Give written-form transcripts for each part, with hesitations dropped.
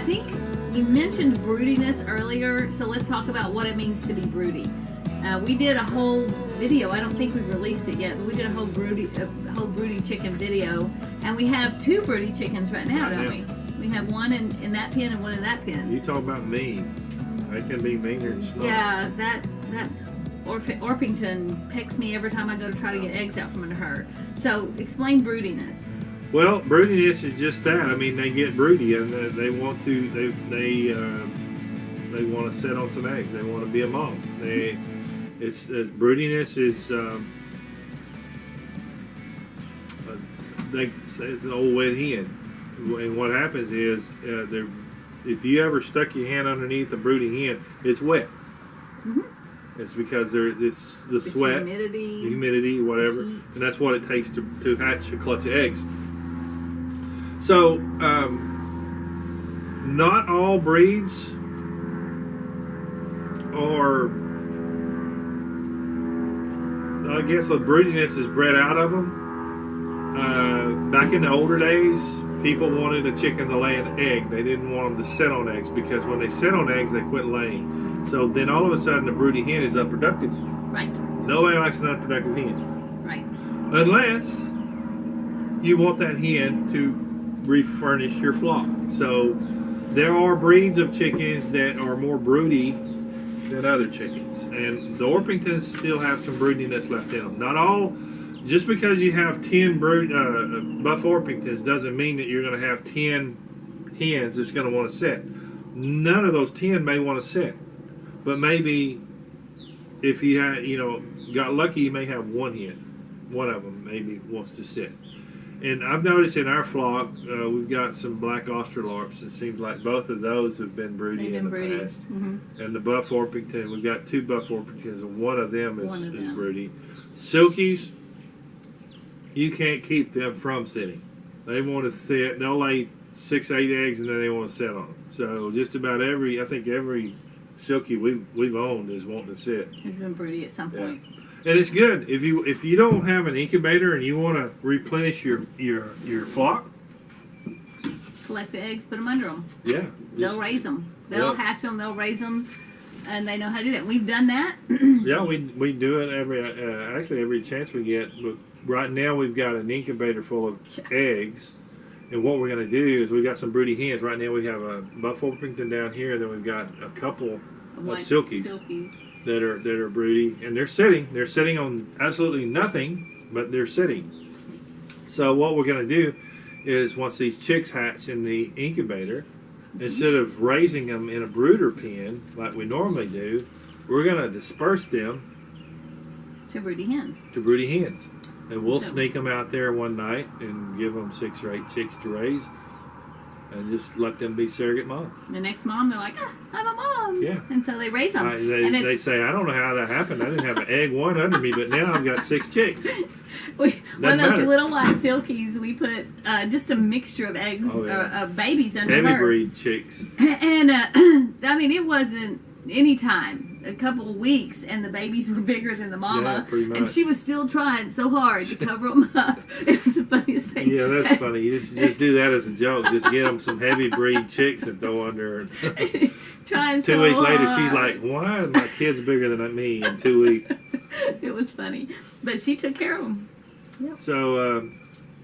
think you mentioned broodiness earlier, so let's talk about what it means to be broody. We did a whole video. I don't think we've released it yet, but we did a whole broody chicken video, and we have 2 broody chickens right now, don't we? We have one in that pen and one in that pen. You talk about mean. They can be meaner than snot. Yeah, that Orpington pecks me every time I go to try to get eggs out from under her. So explain broodiness. Well, broodiness is just that. I mean, they get broody and they want to sit on some eggs. They want to be a mom. Broodiness is it's an old wet hen. And what happens is, if you ever stuck your hand underneath a broody hen, it's wet. Mm-hmm. It's because it's the sweat, humidity, whatever, and that's what it takes to hatch a clutch of eggs. So, not all breeds are, I guess the broodiness is bred out of them. Back in the older days, people wanted a chicken to lay an egg. They didn't want them to sit on eggs because when they sit on eggs, they quit laying. So then all of a sudden, the broody hen is unproductive. Right. Nobody likes an unproductive hen. Right. Unless you want that hen to refurnish your flock. So there are breeds of chickens that are more broody than other chickens. And the Orpingtons still have some broodiness left in them. Not all. Just because you have 10 buff Orpingtons doesn't mean that you're going to have 10 hens that's going to want to sit. None of those 10 may want to sit. But maybe if you got lucky, you may have one hen. One of them maybe wants to sit. And I've noticed in our flock, we've got some black Australorps. It seems like both of those have been broody in the past. Mm-hmm. And the buff Orpington, we've got 2 buff Orpingtons, and one of them is broody. Silkies, you can't keep them from sitting. They want to sit. They'll lay 6, 8 eggs, and then they want to sit on them. So just about every silky we've owned is wanting to sit. It's been broody at some point. And it's good if you don't have an incubator and you want to replenish your flock. Collect the eggs, put them under them. Yeah, they'll raise them. They'll hatch them. They'll raise them, and they know how to do that. We've done that. Yeah, we do it every chance we get. But right now we've got an incubator full of eggs, and what we're going to do is we've got some broody hens. Right now we have a buff Orpington down here, and then we've got a couple of silkies. That are broody, and they're sitting on absolutely nothing, but they're sitting. So what we're going to do is once these chicks hatch in the incubator, instead of raising them in a brooder pen like we normally do, we're going to disperse them to broody hens. And we'll sneak them out there one night and give them 6 or 8 chicks to raise. And just let them be surrogate moms. The next mom, they're like, I'm a mom. Yeah. And so they raise them. They say, I don't know how that happened. I didn't have an egg one under me, but now I've got 6 chicks. One of those little white silkies, we put just a mixture of eggs, babies under her. Heavy breed chicks. And, it wasn't any time. A couple of weeks, and the babies were bigger than the mama. Yeah, pretty much. And she was still trying so hard to cover them up. It was the funniest thing. Yeah, that's funny. You just do that as a joke. Just get them some heavy breed chicks and throw under her. Trying 2 weeks later, she's like, why is my kids bigger than me in 2 weeks? It was funny. But she took care of them. Yep. So,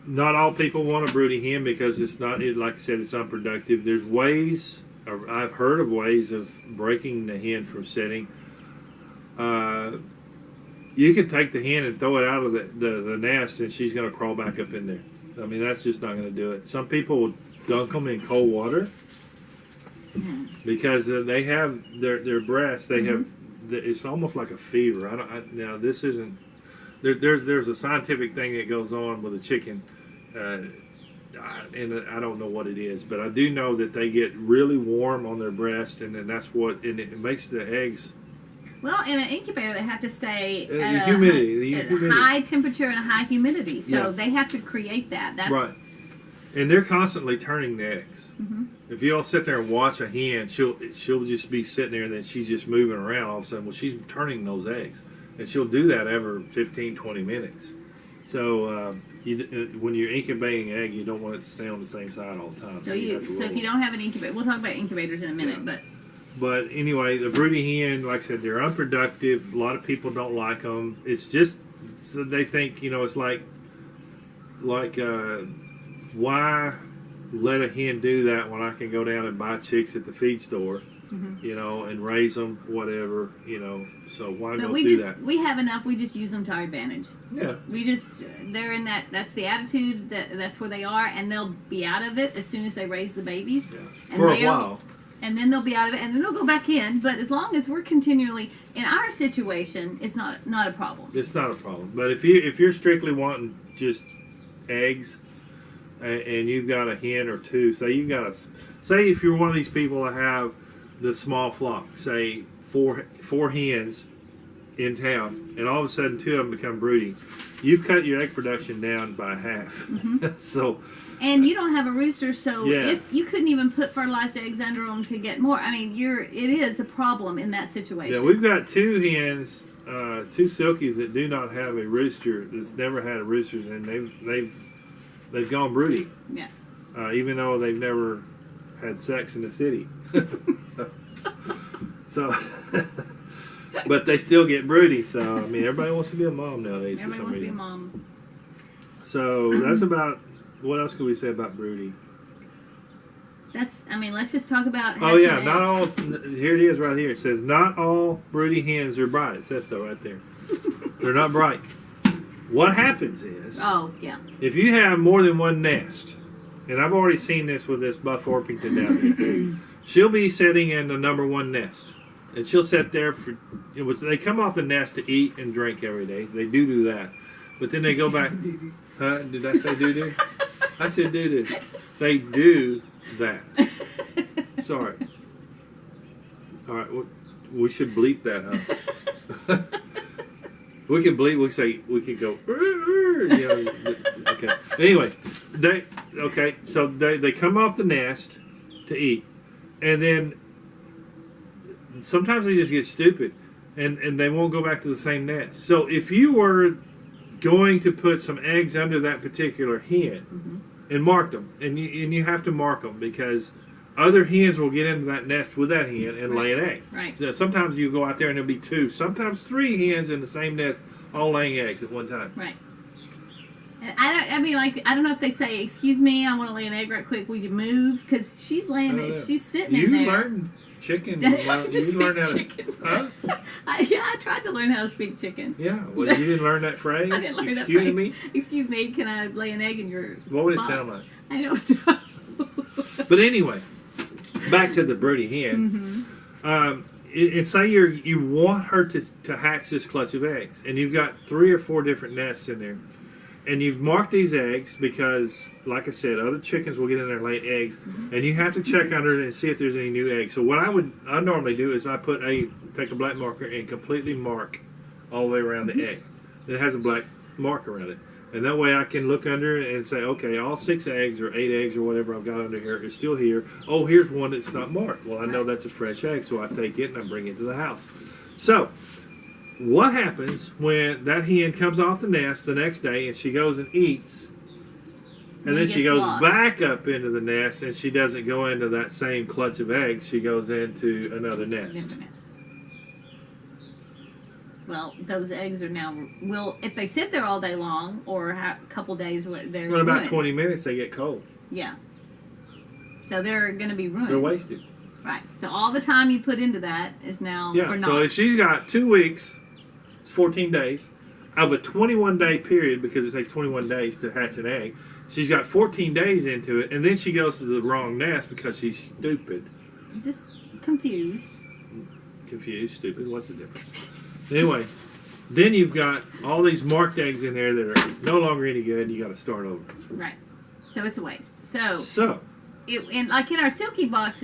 not all people want a broody hen because it's not, like I said, it's unproductive. There's ways... I've heard of ways of breaking the hen from sitting. You can take the hen and throw it out of the nest, and she's going to crawl back up in there. I mean, that's just not going to do it. Some people will dunk them in cold water because they have their breasts. They have it's almost like a fever. Now this isn't. There's a scientific thing that goes on with a chicken. And I don't know what it is, but I do know that they get really warm on their breast, and then and it makes the eggs. Well, in an incubator, they have to stay at a high temperature and a high humidity, so they have to create that. That's right. And they're constantly turning the eggs. Mm-hmm. If you all sit there and watch a hen, she'll just be sitting there, and then she's just moving around. All of a sudden, well, she's turning those eggs, and she'll do that every 15, 20 minutes. So when you're incubating an egg, you don't want it to stay on the same side all the time. So if you don't have an incubator, we'll talk about incubators in a minute, But anyway, the broody hen, like I said, they're unproductive. A lot of people don't like them. It's just so they think, it's like why let a hen do that when I can go down and buy chicks at the feed store, and raise them, whatever, So why not do that? We have enough. We just use them to our advantage. Yeah. They're in that. That's the attitude. That's where they are, and they'll be out of it as soon as they raise the babies. Yeah. And For a while. And then they'll be out of it, and then they'll go back in. But as long as we're continually in our situation, it's not a problem. It's not a problem. But if you're strictly wanting just eggs, and you've got a hen or two, say if you're one of these people that have the small flock, say four hens in town, and all of a sudden 2 of them become broody, you cut your egg production down by half. So. And you don't have a rooster, so if you couldn't even put fertilized eggs under them to get more, I mean, it is a problem in that situation. Yeah, we've got 2 hens, 2 silkies that do not have a rooster. That's never had a rooster, and they've gone broody. Yeah. Even though they've never had sex in the city. So, but they still get broody. So I mean, everybody wants to be a mom nowadays. Everybody wants to be a mom. So that's about. What else can we say about broody? Let's just talk about Oh yeah, not all. Here it is right here. It says not all broody hens are bright. It says so right there. They're not bright. What happens is, if you have more than one nest, and I've already seen this with this Buff Orpington down here, she'll be sitting in the number 1 nest, and she'll sit there they come off the nest to eat and drink every day. They do that, but then they go back. Huh? Did I say doo-doo? I said doo-doo. They do that. Sorry. All right, we should bleep that, huh? We can bleep. We can go. Okay. Anyway, so they come off the nest to eat, and then sometimes they just get stupid, and they won't go back to the same nest. So if you were going to put some eggs under that particular hen and mark them, and you have to mark them because other hens will get into that nest with that hen and lay an egg. Right. So sometimes you go out there and there'll be 2, sometimes 3 hens in the same nest, all laying eggs at one time. Right. I don't know if they say, "Excuse me, I want to lay an egg right quick. Would you move?" Because she's laying it. She's sitting in there. You learned chicken. You learned how to chicken. Huh? I tried to learn how to speak chicken. Yeah. Well, you didn't learn that phrase. I didn't learn that Excuse phrase. me. Excuse me. Can I lay an egg in your What would box? it sound like? I don't know. But anyway, back to the broody hen. And say you want her to hatch this clutch of eggs, and you've got 3 or 4 different nests in there, and you've marked these eggs because, like I said, other chickens will get in there and lay eggs, and you have to check under it and see if there's any new eggs. So what I normally do is I take a black marker and completely mark all the way around the egg. It has a black mark around it. And that way I can look under it and say, okay, all 6 eggs or 8 eggs or whatever I've got under here is still here. Oh, here's one that's not marked. Well, I know that's a fresh egg, so I take it and I bring it to the house. So, what happens when that hen comes off the nest the next day and she goes and eats, and then she goes back up into the nest and she doesn't go into that same clutch of eggs, she goes into another nest. Well, those eggs are now, if they sit there all day long or a couple days, they're In about ruined. 20 minutes, they get cold. Yeah. So they're going to be ruined. They're wasted. Right. So all the time you put into that is now for naught. So if she's got 2 weeks, it's 14 days, of a 21-day period, because it takes 21 days to hatch an egg, she's got 14 days into it, and then she goes to the wrong nest because she's stupid. Just confused. Confused, stupid, what's the difference? Anyway, then you've got all these marked eggs in there that are no longer any good, and you got to start over. Right. So it's a waste. Like in our Silky box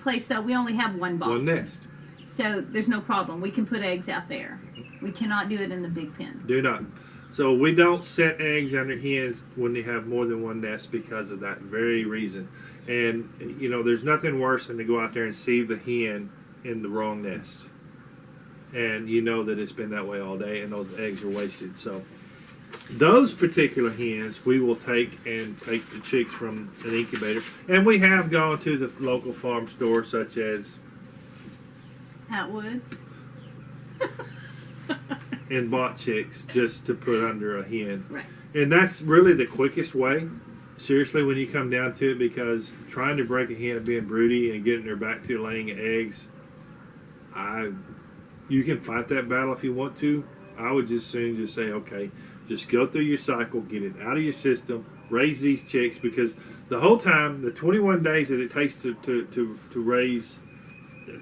place, though, we only have 1 box. 1 nest. So there's no problem. We can put eggs out there. We cannot do it in the big pen. Do not. So we don't set eggs under hens when they have more than 1 nest because of that very reason. And, there's nothing worse than to go out there and see the hen in the wrong nest. And you know that it's been that way all day, and those eggs are wasted. So those particular hens, we will take the chicks from an incubator. And we have gone to the local farm store, such as Atwoods. and bought chicks just to put under a hen. Right. And that's really the quickest way, seriously, when you come down to it, because trying to break a hen of being broody and getting her back to laying eggs, you can fight that battle if you want to. I would just soon just say, okay, just go through your cycle, get it out of your system, raise these chicks, because the whole time, the 21 days that it takes to raise,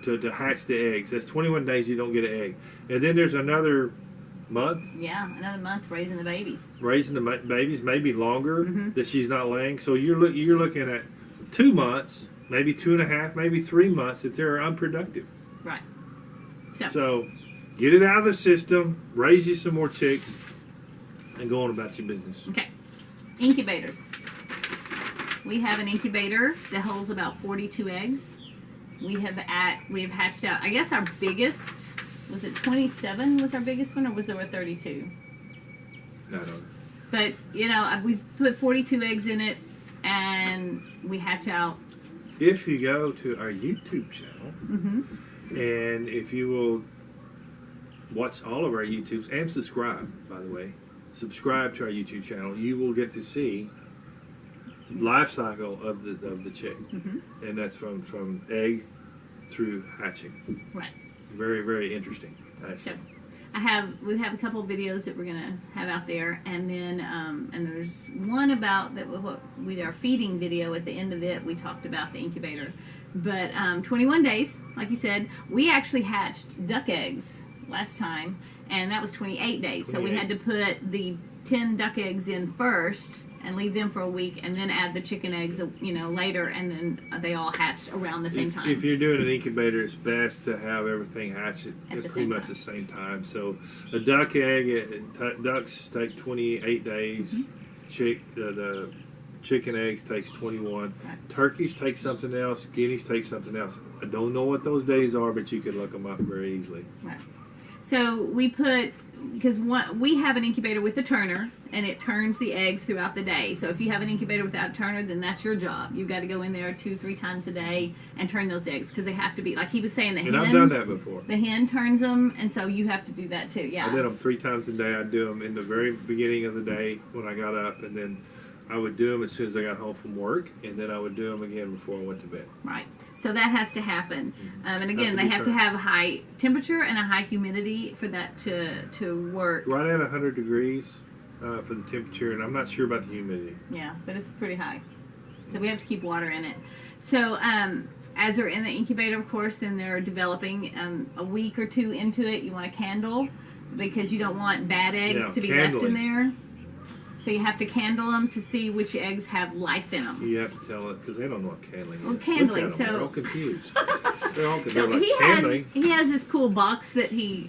to hatch the eggs, that's 21 days you don't get an egg. And then there's another month. Yeah, another month raising the babies. Raising the babies, maybe longer, that she's not laying. So you're looking at 2 months, maybe 2.5, maybe 3 months that they're unproductive. Right. So get it out of the system, raise you some more chicks, and go on about your business. Okay. Incubators. We have an incubator that holds about 42 eggs. We have hatched out, I guess our biggest, was it 27 was our biggest one, or was there a 32? I don't know. But, we put 42 eggs in it, and we hatch out. If you go to our YouTube channel, and if you will watch all of our YouTubes, and subscribe, by the way, subscribe to our YouTube channel, you will get to see life cycle of the chick. And that's from egg through hatching. Right. Very, very interesting. So we have a couple of videos that we're gonna have out there, and then and there's one about that we did our feeding video. At the end of it, we talked about the incubator. But 21 days, like you said, we actually hatched duck eggs last time, and that was 28 days. 28. So we had to put the 10 duck eggs in first and leave them for a week, and then add the chicken eggs, later, and then they all hatched around the same time. If you're doing an incubator, it's best to have everything hatched at pretty much the same time. So a duck egg, ducks take 28 days. The chicken eggs takes 21. Right. Turkeys take something else. Guineas take something else. I don't know what those days are, but you could look them up very easily. Right. So we put, because we have an incubator with a turner, and it turns the eggs throughout the day. So if you have an incubator without a turner, then that's your job. You've got to go in there 2-3 times a day and turn those eggs, because they have to be, like he was saying, And I've done that before. The hen turns them, and so you have to do that too. Yeah. I did them 3 times a day. I'd do them in the very beginning of the day when I got up, and then I would do them as soon as I got home from work, and then I would do them again before I went to bed. Right. So that has to happen. And again, they have to have a high temperature and a high humidity for that to work. Right at 100 degrees for the temperature, and I'm not sure about the humidity. Yeah, but it's pretty high. So we have to keep water in it. So as they're in the incubator, of course, then they're developing. A week or 2 into it, you want a candle, because you don't want bad eggs to be left in there. So you have to candle them to see which eggs have life in them. You have to tell it, because they don't know what candling is. Well, candling, Look at them. so they're all confused. They're all confused. So Like, candling. he has this cool box that he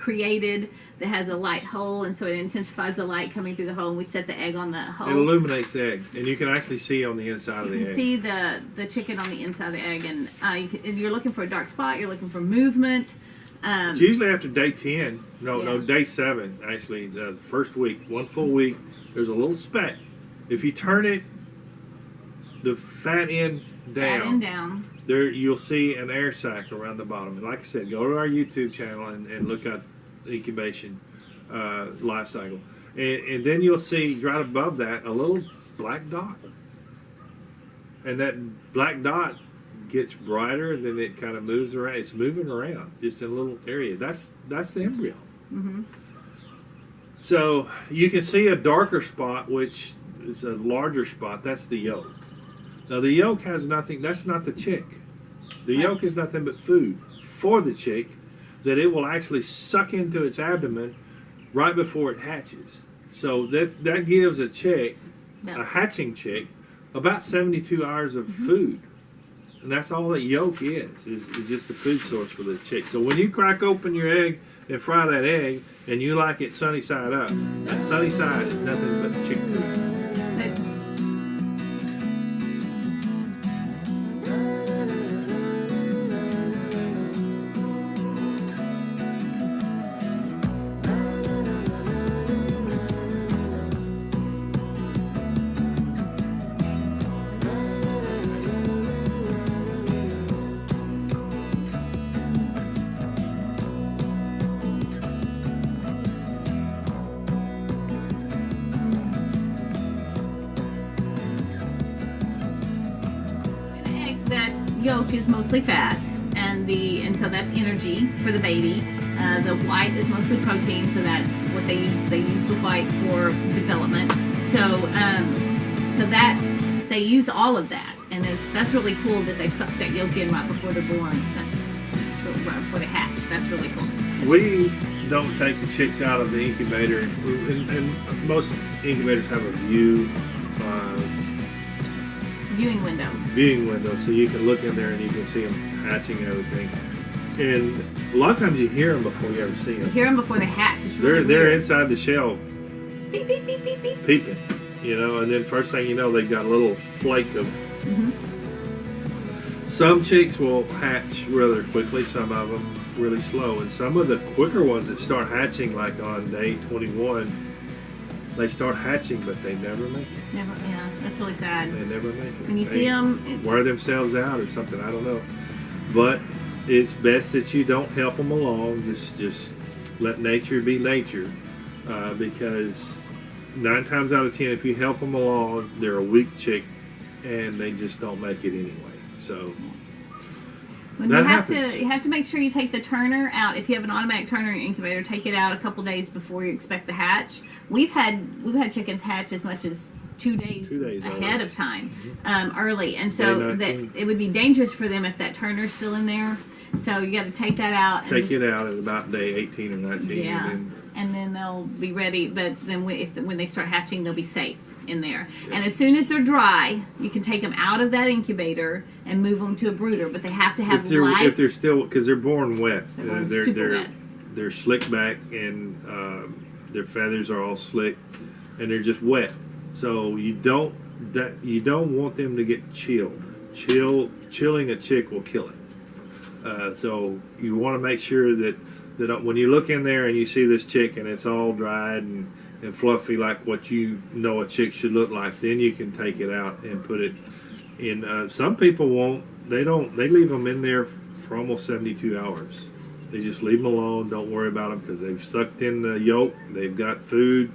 created that has a light hole, and so it intensifies the light coming through the hole. And we set the egg on the hole. It illuminates the egg, and you can actually see on the inside of the egg. You can see the chicken on the inside of the egg, and if you're looking for a dark spot, you're looking for movement. It's usually after day 10. No, day 7, actually. The first week, 1 full week, there's a little speck. If you turn it, the fat end down, there you'll see an air sac around the bottom. And like I said, go to our YouTube channel and look at incubation life cycle. And then you'll see right above that a little black dot. And that black dot gets brighter, and then it kind of moves around. It's moving around just in a little area. That's the embryo. So you can see a darker spot, which is a larger spot. That's the yolk. Now the yolk has nothing. That's not the chick. The yolk is nothing but food for the chick that it will actually suck into its abdomen right before it hatches. So that gives a chick, a hatching chick, about 72 hours of food. And that's all that yolk is just the food source for the chick. So when you crack open your egg and fry that egg, and you like it sunny side up, that sunny side is nothing but chick food. yolk is mostly fat, and so that's energy for the baby. The white is mostly protein, so that's what they use. They use the white for development. So that they use all of that, and that's really cool that they suck that yolk in right before they're born. That's really, right before they hatch. That's really cool. We don't take the chicks out of the incubator, and most incubators have a viewing window, so you can look in there and you can see them hatching and everything. And a lot of times you hear them before you ever see them. You hear them before they hatch. It's really they're weird. inside the shell, Just beep beep beep beep beep. peeping, and then first thing you know, they've got a little flake of. Some chicks will hatch rather quickly, some of them really slow, and some of the quicker ones that start hatching, like on day 21, they start hatching, but they never make it. Never, yeah, that's really sad. They never make it. When you see them, wear themselves out or something. I don't know, but it's best that you don't help them along. Just let nature be nature, because 9 times out of 10, if you help them along, they're a weak chick, and they just don't make it anyway. So. When you have to make sure you take the turner out. If you have an automatic turner in your incubator, take it out a couple days before you expect the hatch. We've had chickens hatch as much as 2 days ahead of time, early, and so that it would be dangerous for them if that turner's still in there. So you got to take that out. Take it out at about day 18 or 19. Yeah, and then they'll be ready. But then when they start hatching, they'll be safe in there. Yeah. And as soon as they're dry, you can take them out of that incubator and move them to a brooder. But they have to have light. If they're still, because they're born wet. They're super wet. They're slick back, and their feathers are all slick, and they're just wet. So you don't want them to get chilled. Chilling a chick will kill it. So you want to make sure that when you look in there and you see this chick and it's all dried and fluffy like what a chick should look like, then you can take it out and put it in. Some people won't. They leave them in there for almost 72 hours. They just leave them alone. Don't worry about them because they've sucked in the yolk. They've got food.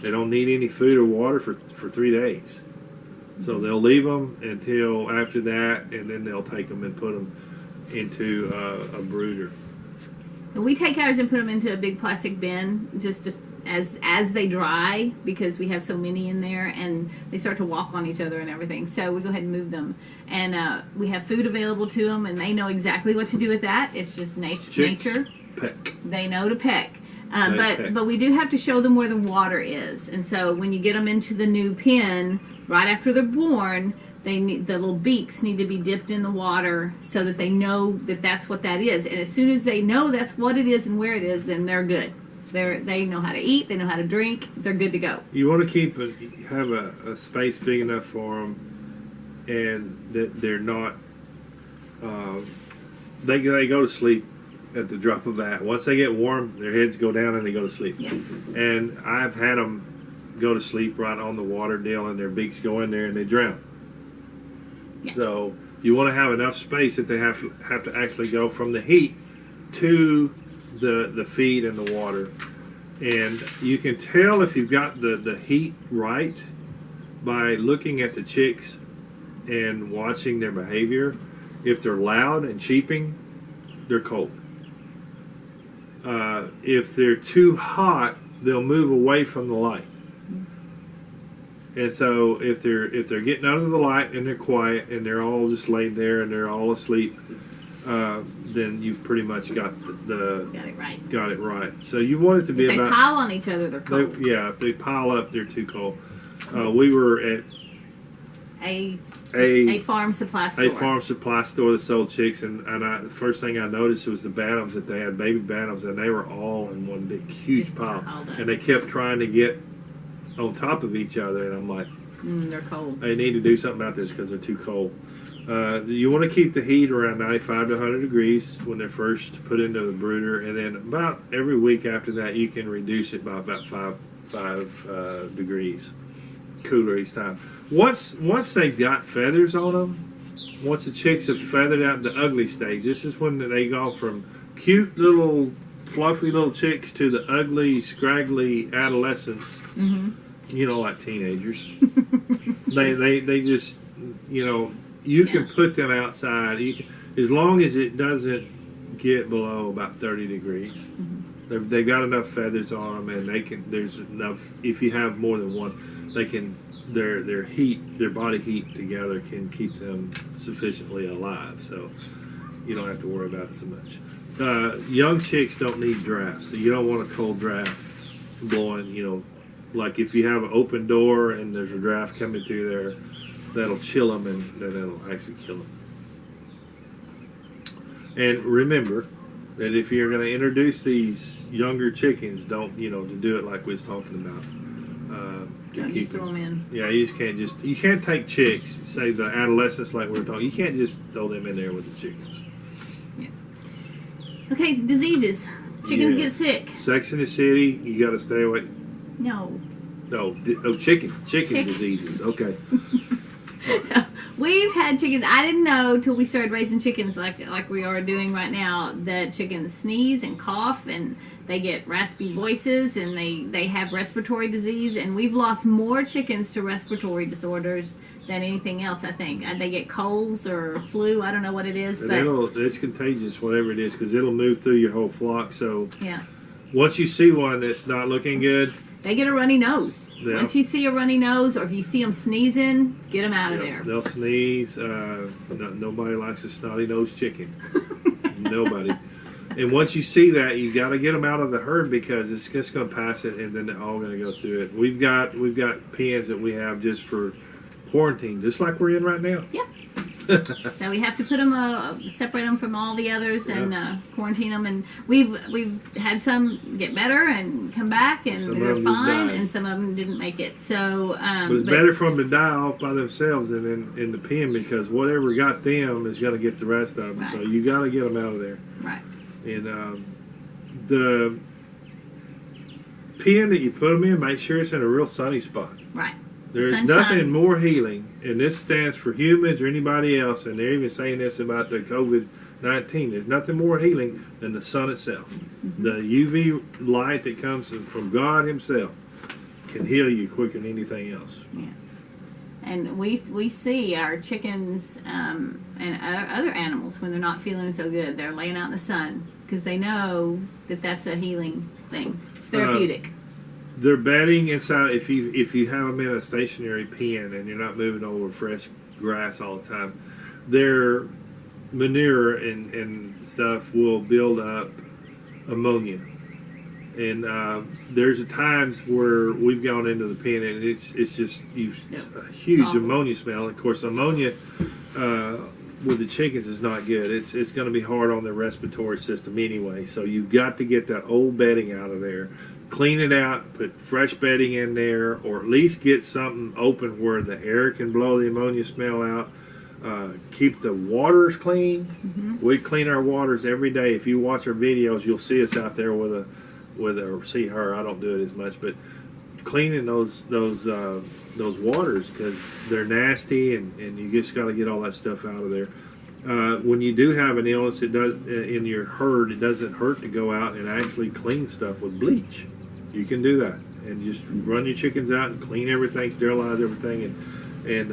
They don't need any food or water for 3 days. So they'll leave them until after that, and then they'll take them and put them into a brooder. We take ours and put them into a big plastic bin just as they dry, because we have so many in there and they start to walk on each other and everything. So we go ahead and move them, and we have food available to them, and they know exactly what to do with that. It's just nature. Peck. They know to peck. But we do have to show them where the water is, and so when you get them into the new pen right after they're born, the little beaks need to be dipped in the water so that they know that that's what that is. And as soon as they know that's what it is and where it is, then they're good. They know how to eat. They know how to drink. They're good to go. You want to have a space big enough for them, and that they're not. They go to sleep at the drop of a hat. Once they get warm, their heads go down and they go to sleep. Yeah. And I've had them go to sleep right on the water deal, and their beaks go in there and they drown. Yeah. So you want to have enough space that they have to actually go from the heat to the feed and the water. And you can tell if you've got the heat right by looking at the chicks and watching their behavior. If they're loud and cheeping, they're cold. If they're too hot, they'll move away from the light. And so if they're getting under the light and they're quiet and they're all just laid there and they're all asleep, then you've pretty much got got it right. So you want it to be if they pile on each other, they're cold. If they pile up, they're too cold. We were at a farm supply store. A farm supply store that sold chicks, and the first thing I noticed was the bantams, that they had baby bantams, and they were all in one big huge pile, and they kept trying to get on top of each other, and I'm like, they're cold. They need to do something about this because they're too cold. You want to keep the heat around 95 to 100 degrees when they're first put into the brooder, and then about every week after that, you can reduce it by about 5 degrees cooler each time. Once they've got feathers on them, once the chicks have feathered out the ugly stage, this is when they go from cute little fluffy little chicks to the ugly, scraggly adolescents. Mm-hmm. Like teenagers. they just, you can put them outside. as long as it doesn't get below about 30 degrees. Mm-hmm. They've got enough feathers on them, and they can. There's enough. If you have more than one, they can. Their heat, their body heat together can keep them sufficiently alive. So you don't have to worry about it so much. Young chicks don't need drafts, so you don't want a cold draft blowing. Like if you have an open door and there's a draft coming through there, that'll chill them and then that'll actually kill them. And remember that if you're going to introduce these younger chickens, don't to do it like we was talking about. Don't just throw them in. Yeah, you can't take chicks, say the adolescents like we're talking. You can't just throw them in there with the chickens. Yeah. Okay, diseases. Chickens get sick. Sex in the City, you got to stay away. No. No, chicken diseases. Okay. So, we've had chickens. I didn't know till we started raising chickens like we are doing right now that chickens sneeze and cough and they get raspy voices and they have respiratory disease, and we've lost more chickens to respiratory disorders than anything else, I think. They get colds or flu. I don't know what it is, but it's contagious, whatever it is, because it'll move through your whole flock. So yeah, once you see one that's not looking good, they get a runny nose. Yeah. Once you see a runny nose, or if you see them sneezing, get them out of there. They'll sneeze. Nobody likes a snotty nosed chicken. Nobody. And once you see that, you got to get them out of the herd because it's just going to pass it, and then they're all going to go through it. We've got pens that we have just for quarantine, just like we're in right now. Yeah. So we have to put them, separate them from all the others, and quarantine them. And we've had some get better and come back, and they're fine, and some of them didn't make it. So, but it's better for them to die off by themselves than in the pen, because whatever got them is going to get the rest of them. Right. So you got to get them out of there. Right. And the pen that you put them in, make sure it's in a real sunny spot. Right. There's Sunshine. nothing more healing, and this stands for humans or anybody else, and they're even saying this about the COVID-19. There's nothing more healing than the sun itself. Mm-hmm. The UV light that comes from God Himself can heal you quicker than anything else. Yeah. And we see our chickens and other animals when they're not feeling so good. They're laying out in the sun because they know that that's a healing thing. It's therapeutic. They're bedding inside. If you have them in a stationary pen and you're not moving over fresh grass all the time, their manure and stuff will build up ammonia. And there's times where we've gone into the pen and it's just a huge ammonia smell. Of course, ammonia with the chickens is not good. It's going to be hard on their respiratory system anyway. So you've got to get that old bedding out of there. Clean it out, put fresh bedding in there, or at least get something open where the air can blow the ammonia smell out. Keep the waters clean. Mm-hmm. We clean our waters every day. If you watch our videos, you'll see us out there or see her. I don't do it as much, but cleaning those waters because they're nasty, and you just got to get all that stuff out of there. When you do have an illness, it does in your herd. It doesn't hurt to go out and actually clean stuff with bleach. You can do that and just run your chickens out and clean everything, sterilize everything, and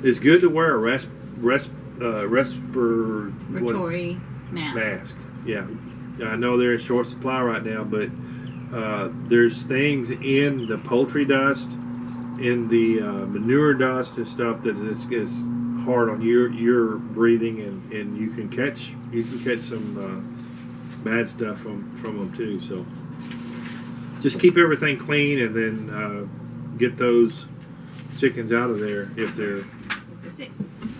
it's good to wear a respiratory mask. Yeah, I know they're in short supply right now, but there's things in the poultry dust, in the manure dust and stuff that is hard on your breathing, and you can catch some bad stuff from them too. So just keep everything clean, and then get those chickens out of there if they're sick.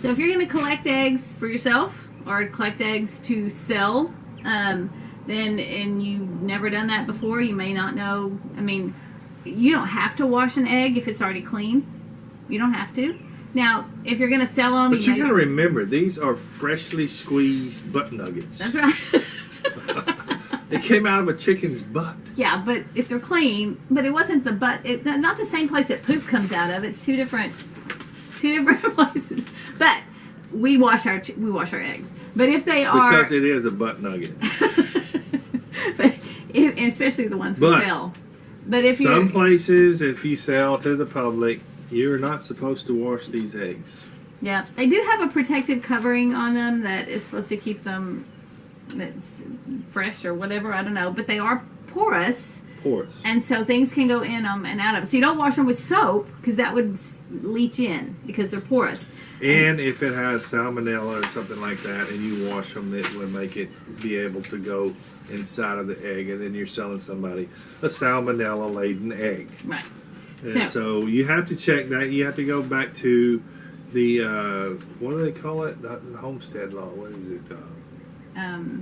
So if you're going to collect eggs for yourself or collect eggs to sell, then and you've never done that before, you may not know. I mean, you don't have to wash an egg if it's already clean. You don't have to. Now, if you're going to sell them... But you got to remember, these are freshly squeezed butt nuggets. That's right. It came out of a chicken's butt. Yeah, but if they're clean... But it wasn't the butt... not the same place that poop comes out of. It's two different places. But we wash our eggs. But if they are... Because it is a butt nugget. But and especially the ones we sell. But if some places, if you sell to the public... You're not supposed to wash these eggs. Yeah, they do have a protective covering on them that is supposed to keep them fresh or whatever. I don't know, but they are porous. Porous. And so things can go in them and out of them. So you don't wash them with soap because that would leach in because they're porous. And if it has salmonella or something like that, and you wash them, it would make it be able to go inside of the egg, and then you're selling somebody a salmonella-laden egg. Right. And so you have to check that. You have to go back to the, what do they call it? Not the homestead law. What is it?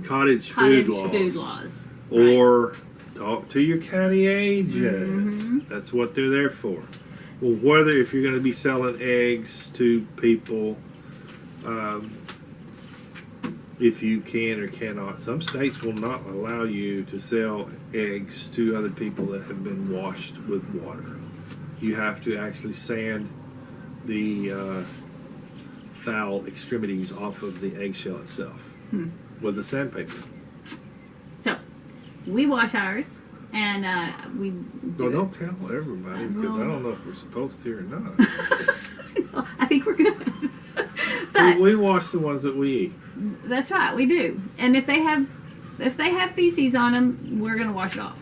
Cottage food laws. Or talk to your county agent. Mm-hmm. That's what they're there for. Well, whether if you're going to be selling eggs to people, if you can or cannot, some states will not allow you to sell eggs to other people that have been washed with water. You have to actually sand the foul extremities off of the eggshell itself with the sandpaper. So, we wash ours, and we do Don't tell everybody, because I don't know if we're supposed to or not. I think we're good. But we wash the ones that we eat. That's right, we do. And if they have feces on them, we're going to wash it off.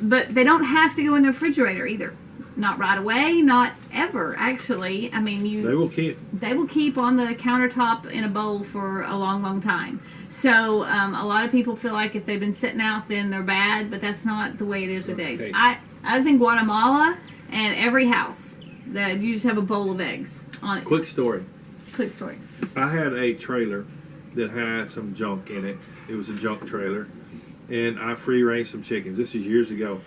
But they don't have to go in the refrigerator either. Not right away, not ever, actually. I mean, they will keep on the countertop in a bowl for a long, long time. So a lot of people feel like if they've been sitting out, then they're bad, but that's not the way it is with eggs. I was in Guatemala, and every house, that you just have a bowl of eggs on it. Quick story. I had a trailer that had some junk in it. It was a junk trailer, and I free-range some chickens. This is years ago.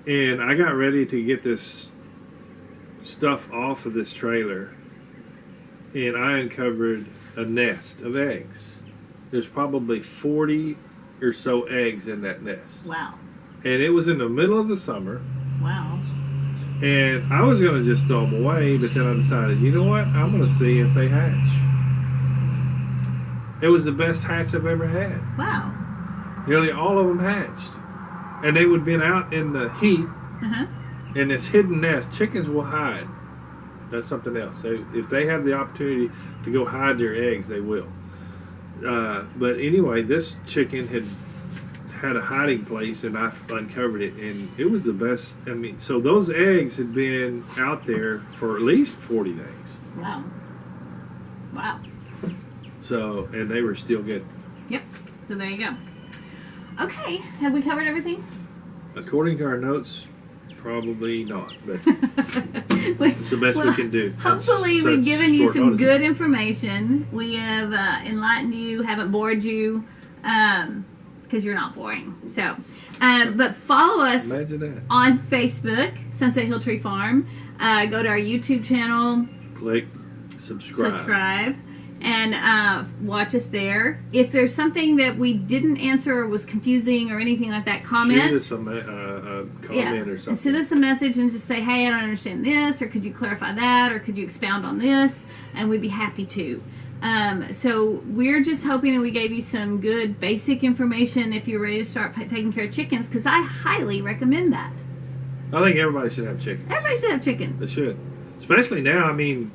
And I got ready to get this stuff off of this trailer, and I uncovered a nest of eggs. There's probably 40 or so eggs in that nest. Wow. And it was in the middle of the summer. Wow. And I was going to just throw them away, but then I decided, you know what? I'm going to see if they hatch. It was the best hatch I've ever had. Wow. Nearly all of them hatched. And they would have been out in the heat in this hidden nest. Chickens will hide. That's something else. If they have the opportunity to go hide their eggs, they will. But anyway, this chicken had a hiding place, and I uncovered it, and it was the best. I mean, so those eggs had been out there for at least 40 days. Wow. Wow. So, and they were still good. Yep. So there you go. Okay, have we covered everything? According to our notes, probably not, but it's the best we can do. Hopefully we've given you some good information. We have enlightened you, haven't bored you, because you're not boring. So, but follow us on Facebook, Sunset Hill Tree Farm. Go to our YouTube channel. Click subscribe. And watch us there. If there's something that we didn't answer or was confusing or anything like that, comment. Shoot us a comment or something. Send us a message and just say, hey, I don't understand this, or could you clarify that, or could you expound on this? And we'd be happy to. So we're just hoping that we gave you some good basic information if you're ready to start taking care of chickens, because I highly recommend that. I think everybody should have chickens. Everybody should have chickens. They should. Especially now, I mean,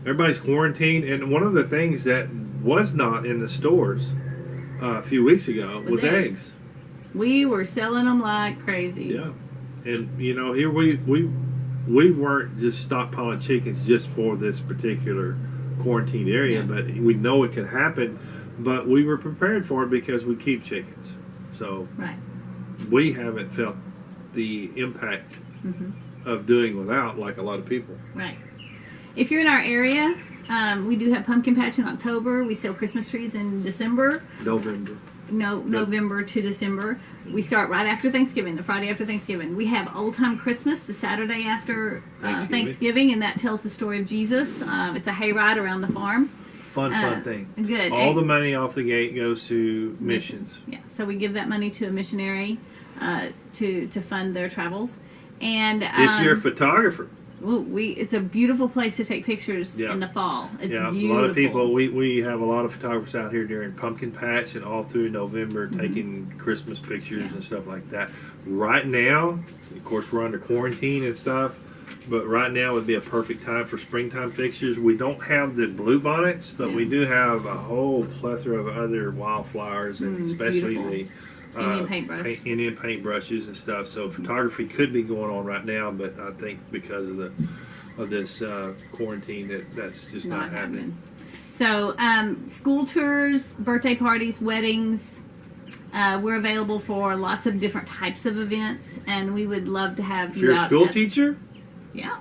everybody's quarantined, and one of the things that was not in the stores a few weeks ago was eggs. We were selling them like crazy. Yeah. And, you know, here we weren't just stockpiling chickens just for this particular quarantine area, but we know it could happen, but we were prepared for it because we keep chickens. So we haven't felt the impact of doing without like a lot of people. Right. If you're in our area, we do have Pumpkin Patch in October. We sell Christmas trees in December. November to December. We start right after Thanksgiving, the Friday after Thanksgiving. We have Old Time Christmas, the Saturday after Thanksgiving, and that tells the story of Jesus. It's a hayride around the farm. Fun thing. Good. All the money off the gate goes to missions. Yeah, so we give that money to a missionary to fund their travels. And if you're a photographer, it's a beautiful place to take pictures in the fall. It's beautiful. A lot of people. We have a lot of photographers out here during Pumpkin Patch and all through November taking Christmas pictures and stuff like that. Right now, of course, we're under quarantine and stuff. But right now would be a perfect time for springtime fixtures. We don't have the blue bonnets, but we do have a whole plethora of other wildflowers, and especially beautiful. the Indian paintbrush. Indian paintbrushes and stuff. So photography could be going on right now, but I think because of this quarantine, that's just not happening. So school tours, birthday parties, weddings. We're available for lots of different types of events, and we would love to have If you you're a out school at- teacher, Yeah.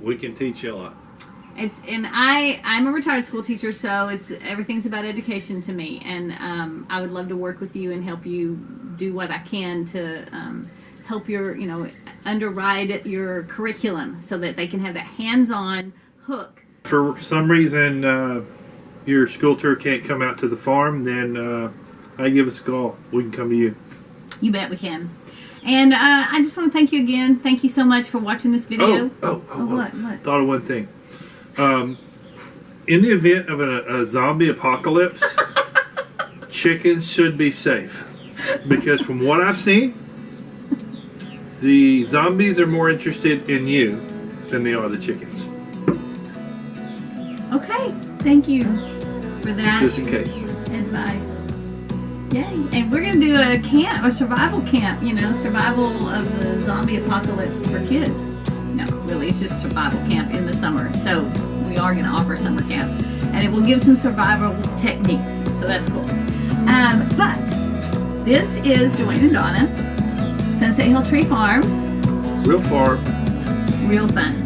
we can teach you a lot. I'm a retired school teacher, so everything's about education to me, and I would love to work with you and help you do what I can to help your underride your curriculum so that they can have that hands-on hook. For some reason, your school tour can't come out to the farm, then give us a call. We can come to you. You bet we can. And I just want to thank you again. Thank you so much for watching this video. What? Thought of one thing. In the event of a zombie apocalypse, chickens should be safe. Because from what I've seen, the zombies are more interested in you than they are the chickens. Okay. Thank you for that Just in case. advice. Yay. And we're going to do a survival camp, survival of the zombie apocalypse for kids. No, really, it's just survival camp in the summer. So we are going to offer summer camp. And it will give some survival techniques. So that's cool. But this is Dwayne and Donna, Sunset Hill Tree Farm. Real far. Real fun.